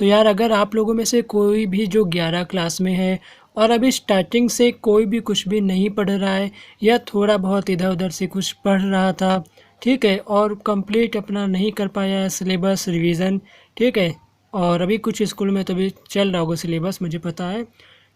तो यार अगर आप लोगों में से कोई भी जो 11 क्लास में है और अभी स्टार्टिंग से कोई भी कुछ भी नहीं पढ़ रहा है या थोड़ा बहुत इधर उधर से कुछ पढ़ रहा था, ठीक है, और कंप्लीट अपना नहीं कर पाया है सिलेबस रिवीजन, ठीक है, और अभी कुछ स्कूल में तो अभी चल रहा होगा सिलेबस, मुझे पता है,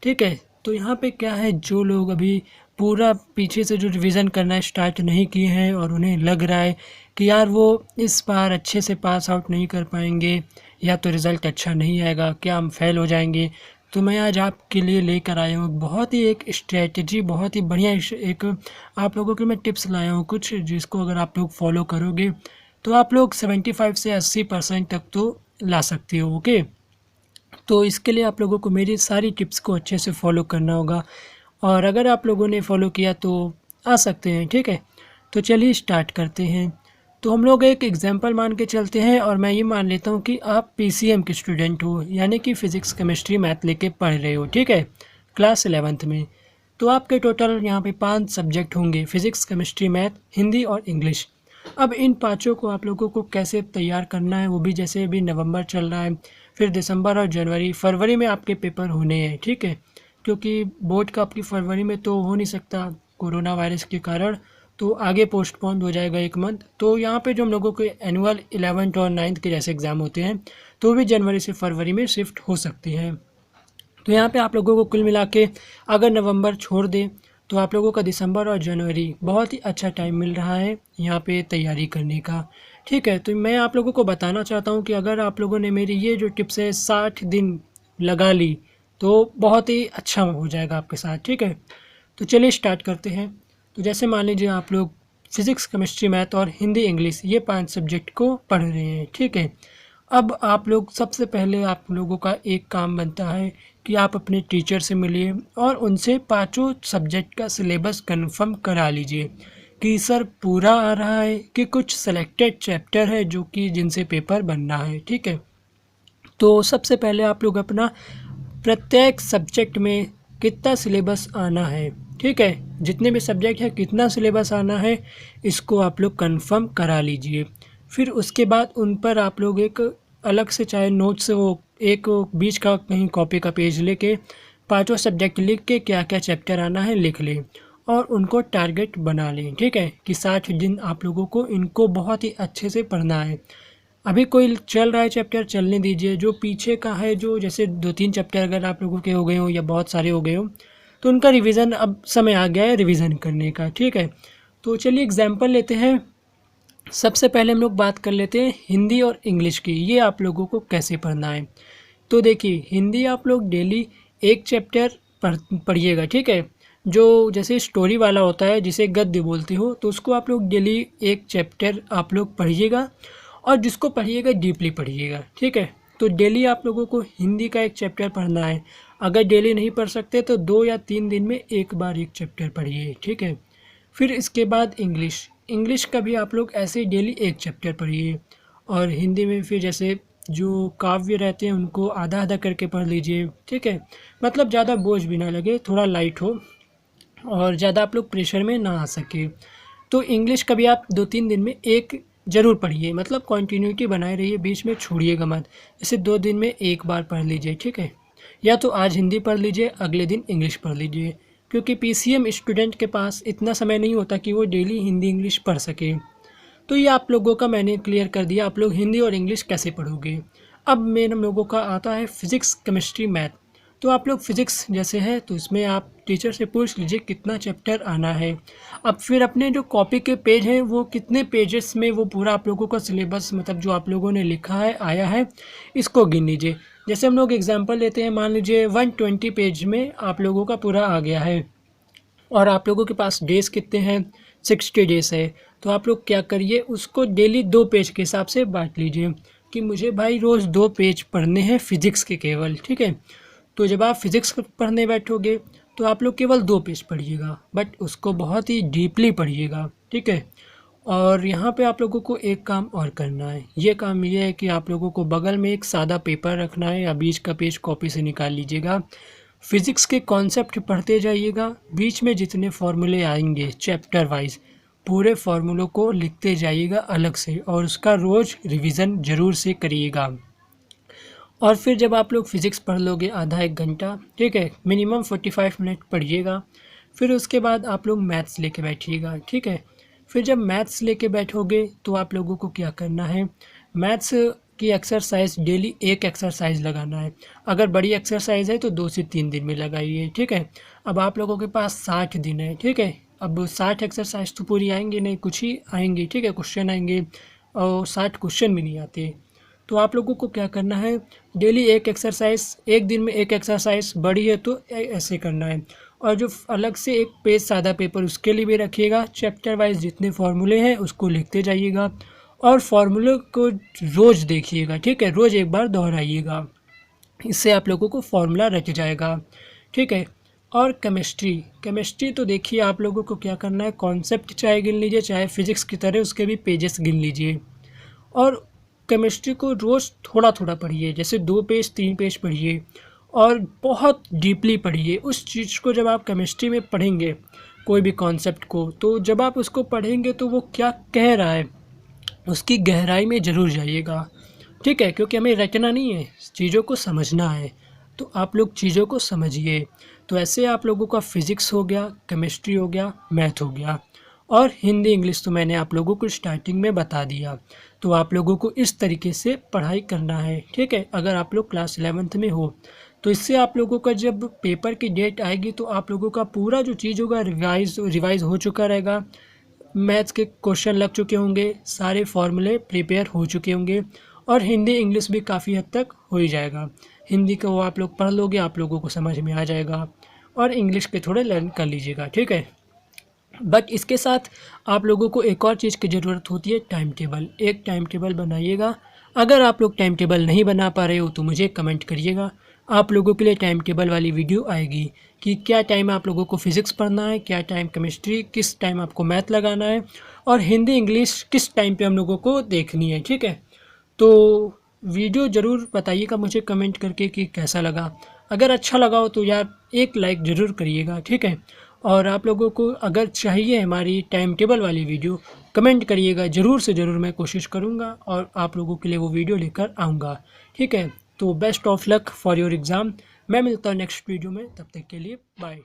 ठीक है। तो यहाँ पे क्या है, जो लोग अभी पूरा पीछे से जो रिवीजन करना स्टार्ट नहीं किए हैं और उन्हें लग रहा है कि यार वो इस बार अच्छे से पास आउट नहीं कर पाएंगे या तो रिज़ल्ट अच्छा नहीं आएगा, क्या हम फेल हो जाएंगे, तो मैं आज आपके लिए लेकर आया हूँ बहुत ही एक स्ट्रेटजी, बहुत ही बढ़िया एक आप लोगों के मैं टिप्स लाया हूँ कुछ, जिसको अगर आप लोग फॉलो करोगे तो आप लोग 75 से 80% तक तो ला सकते हो। ओके, तो इसके लिए आप लोगों को मेरी सारी टिप्स को अच्छे से फॉलो करना होगा और अगर आप लोगों ने फॉलो किया तो आ सकते हैं, ठीक है। तो चलिए स्टार्ट करते हैं। तो हम लोग एक एग्जांपल मान के चलते हैं और मैं ये मान लेता हूँ कि आप पीसीएम के स्टूडेंट हो, यानी कि फ़िज़िक्स केमिस्ट्री मैथ लेके पढ़ रहे हो, ठीक है, क्लास 11th में। तो आपके टोटल यहाँ पे 5 सब्जेक्ट होंगे, फ़िज़िक्स केमिस्ट्री मैथ हिंदी और इंग्लिश। अब इन पाँचों को आप लोगों को कैसे तैयार करना है, वो भी जैसे अभी नवंबर चल रहा है, फिर दिसंबर और जनवरी फरवरी में आपके पेपर होने हैं, ठीक है, क्योंकि बोर्ड का आपकी फरवरी में तो हो नहीं सकता कोरोना वायरस के कारण, तो आगे पोस्टपोन हो जाएगा 1 मंथ। तो यहाँ पे जो हम लोगों के एनुअल 11th और 9th के जैसे एग्ज़ाम होते हैं तो भी जनवरी से फरवरी में शिफ्ट हो सकते हैं। तो यहाँ पे आप लोगों को कुल मिला के अगर नवंबर छोड़ दें तो आप लोगों का दिसंबर और जनवरी बहुत ही अच्छा टाइम मिल रहा है यहाँ पे तैयारी करने का, ठीक है। तो मैं आप लोगों को बताना चाहता हूँ कि अगर आप लोगों ने मेरी ये जो टिप्स है 60 दिन लगा ली तो बहुत ही अच्छा हो जाएगा आपके साथ, ठीक है। तो चलिए स्टार्ट करते हैं। तो जैसे मान लीजिए आप लोग फिज़िक्स केमिस्ट्री मैथ और हिंदी इंग्लिश ये 5 सब्जेक्ट को पढ़ रहे हैं, ठीक है। अब आप लोग सबसे पहले आप लोगों का एक काम बनता है कि आप अपने टीचर से मिलिए और उनसे पाँचों सब्जेक्ट का सिलेबस कंफर्म करा लीजिए कि सर पूरा आ रहा है कि कुछ सेलेक्टेड चैप्टर है जो कि जिनसे पेपर बनना है, ठीक है। तो सबसे पहले आप लोग अपना प्रत्येक सब्जेक्ट में कितना सिलेबस आना है, ठीक है, जितने भी सब्जेक्ट है कितना सिलेबस आना है इसको आप लोग कंफर्म करा लीजिए। फिर उसके बाद उन पर आप लोग एक अलग से चाहे नोट से वो एक बीच का कहीं कॉपी का पेज लेके पांचों सब्जेक्ट लिख के क्या क्या चैप्टर आना है लिख लें और उनको टारगेट बना लें, ठीक है, कि 60 दिन आप लोगों को इनको बहुत ही अच्छे से पढ़ना है। अभी कोई चल रहा है चैप्टर चलने दीजिए, जो पीछे का है जो जैसे 2-3 चैप्टर अगर आप लोगों के हो गए हो या बहुत सारे हो गए हो तो उनका रिवीजन अब समय आ गया है रिवीजन करने का, ठीक है। तो चलिए एग्जांपल लेते हैं। सबसे पहले हम लोग बात कर लेते हैं हिंदी और इंग्लिश की, ये आप लोगों को कैसे पढ़ना है। तो देखिए हिंदी आप लोग डेली एक चैप्टर पढ़िएगा, ठीक है, जो जैसे स्टोरी वाला होता है जिसे गद्य बोलते हो तो उसको आप लोग डेली एक चैप्टर आप लोग पढ़िएगा और जिसको पढ़िएगा डीपली पढ़िएगा, ठीक है। तो डेली आप लोगों को हिंदी का एक चैप्टर पढ़ना है। अगर डेली नहीं पढ़ सकते तो 2 या 3 दिन में एक बार एक चैप्टर पढ़िए, ठीक है। फिर इसके बाद इंग्लिश, इंग्लिश का भी आप लोग ऐसे ही डेली एक चैप्टर पढ़िए और हिंदी में फिर जैसे जो काव्य रहते हैं उनको आधा आधा करके पढ़ लीजिए, ठीक है, मतलब ज़्यादा बोझ भी ना लगे, थोड़ा लाइट हो और ज़्यादा आप लोग प्रेशर में ना आ सके। तो इंग्लिश का भी आप 2-3 दिन में एक ज़रूर पढ़िए, मतलब कंटिन्यूटी बनाए रहिए, बीच में छोड़िएगा मत। जैसे 2 दिन में एक बार पढ़ लीजिए, ठीक है, या तो आज हिंदी पढ़ लीजिए अगले दिन इंग्लिश पढ़ लीजिए, क्योंकि पीसीएम स्टूडेंट के पास इतना समय नहीं होता कि वो डेली हिंदी इंग्लिश पढ़ सके। तो ये आप लोगों का मैंने क्लियर कर दिया, आप लोग हिंदी और इंग्लिश कैसे पढ़ोगे। अब मेरे लोगों का आता है फिज़िक्स केमिस्ट्री मैथ। तो आप लोग फिज़िक्स जैसे है तो इसमें आप टीचर से पूछ लीजिए कितना चैप्टर आना है। अब फिर अपने जो कॉपी के पेज हैं वो कितने पेजेस में वो पूरा आप लोगों का सिलेबस मतलब जो आप लोगों ने लिखा है आया है इसको गिन लीजिए। जैसे हम लोग एग्जांपल लेते हैं, मान लीजिए 120 पेज में आप लोगों का पूरा आ गया है और आप लोगों के पास डेज़ कितने हैं, 60 डेज़ है। तो आप लोग क्या करिए उसको डेली 2 पेज के हिसाब से बांट लीजिए कि मुझे भाई रोज़ 2 पेज पढ़ने हैं फिज़िक्स के केवल, ठीक है। तो जब आप फिज़िक्स पढ़ने बैठोगे तो आप लोग केवल 2 पेज पढ़िएगा, बट उसको बहुत ही डीपली पढ़िएगा, ठीक है। और यहाँ पे आप लोगों को एक काम और करना है, ये काम ये है कि आप लोगों को बगल में एक सादा पेपर रखना है या बीच का पेज कॉपी से निकाल लीजिएगा। फिज़िक्स के कॉन्सेप्ट पढ़ते जाइएगा, बीच में जितने फॉर्मूले आएंगे चैप्टर वाइज पूरे फार्मूलों को लिखते जाइएगा अलग से और उसका रोज़ रिवीजन ज़रूर से करिएगा। और फिर जब आप लोग फिज़िक्स पढ़ लोगे आधा एक घंटा, ठीक है, मिनिमम 45 मिनट पढ़िएगा। फिर उसके बाद आप लोग मैथ्स लेके बैठिएगा, ठीक है। फिर जब मैथ्स लेके बैठोगे तो आप लोगों को क्या करना है, मैथ्स की एक्सरसाइज डेली एक एक्सरसाइज लगाना है। अगर बड़ी एक्सरसाइज है तो 2 से 3 दिन में लगाइए, ठीक है। अब आप लोगों के पास 60 दिन है, ठीक है। अब 60 एक्सरसाइज तो पूरी आएंगी नहीं, कुछ ही आएंगी, ठीक है, क्वेश्चन आएंगे और 60 क्वेश्चन भी नहीं आते। तो आप लोगों को क्या करना है, डेली एक एक्सरसाइज, एक दिन में एक एक्सरसाइज, बड़ी है तो ऐसे करना है। और जो अलग से एक पेज सादा पेपर उसके लिए भी रखिएगा, चैप्टर वाइज जितने फार्मूले हैं उसको लिखते जाइएगा और फार्मूले को रोज़ देखिएगा, ठीक है, रोज़ एक बार दोहराइएगा। इससे आप लोगों को फार्मूला रच जाएगा, ठीक है। और केमिस्ट्री तो देखिए आप लोगों को क्या करना है, कॉन्सेप्ट चाहे गिन लीजिए, चाहे फिजिक्स की तरह उसके भी पेजेस गिन लीजिए। और केमिस्ट्री को रोज़ थोड़ा थोड़ा पढ़िए, जैसे 2 पेज 3 पेज पढ़िए और बहुत डीपली पढ़िए उस चीज़ को। जब आप केमिस्ट्री में पढ़ेंगे कोई भी कॉन्सेप्ट को, तो जब आप उसको पढ़ेंगे तो वो क्या कह रहा है उसकी गहराई में ज़रूर जाइएगा, ठीक है, क्योंकि हमें रटना नहीं है, चीज़ों को समझना है। तो आप लोग चीज़ों को समझिए। तो ऐसे आप लोगों का फिज़िक्स हो गया, केमिस्ट्री हो गया, मैथ हो गया और हिंदी इंग्लिश तो मैंने आप लोगों को स्टार्टिंग में बता दिया। तो आप लोगों को इस तरीके से पढ़ाई करना है, ठीक है। अगर आप लोग क्लास 11th में हो तो इससे आप लोगों का जब पेपर की डेट आएगी तो आप लोगों का पूरा जो चीज़ होगा रिवाइज हो चुका रहेगा, मैथ्स के क्वेश्चन लग चुके होंगे, सारे फॉर्मूले प्रिपेयर हो चुके होंगे और हिंदी इंग्लिश भी काफ़ी हद तक हो ही जाएगा। हिंदी को आप लोग पढ़ लोगे, आप लोगों को समझ में आ जाएगा और इंग्लिश के थोड़े लर्न कर लीजिएगा, ठीक है। बट इसके साथ आप लोगों को एक और चीज़ की ज़रूरत होती है, टाइम टेबल। एक टाइम टेबल बनाइएगा। अगर आप लोग टाइम टेबल नहीं बना पा रहे हो तो मुझे कमेंट करिएगा, आप लोगों के लिए टाइम टेबल वाली वीडियो आएगी कि क्या टाइम आप लोगों को फिज़िक्स पढ़ना है, क्या टाइम केमिस्ट्री, किस टाइम आपको मैथ लगाना है और हिंदी इंग्लिश किस टाइम पे हम लोगों को देखनी है, ठीक है। तो वीडियो ज़रूर बताइएगा मुझे कमेंट करके कि कैसा लगा। अगर अच्छा लगा हो तो यार एक लाइक ज़रूर करिएगा, ठीक है। और आप लोगों को अगर चाहिए हमारी टाइम टेबल वाली वीडियो, कमेंट करिएगा, ज़रूर से ज़रूर मैं कोशिश करूँगा और आप लोगों के लिए वो वीडियो लेकर आऊँगा, ठीक है। तो best of luck for your exam. मैं मिलता हूँ नेक्स्ट वीडियो में, तब तक के लिए बाय।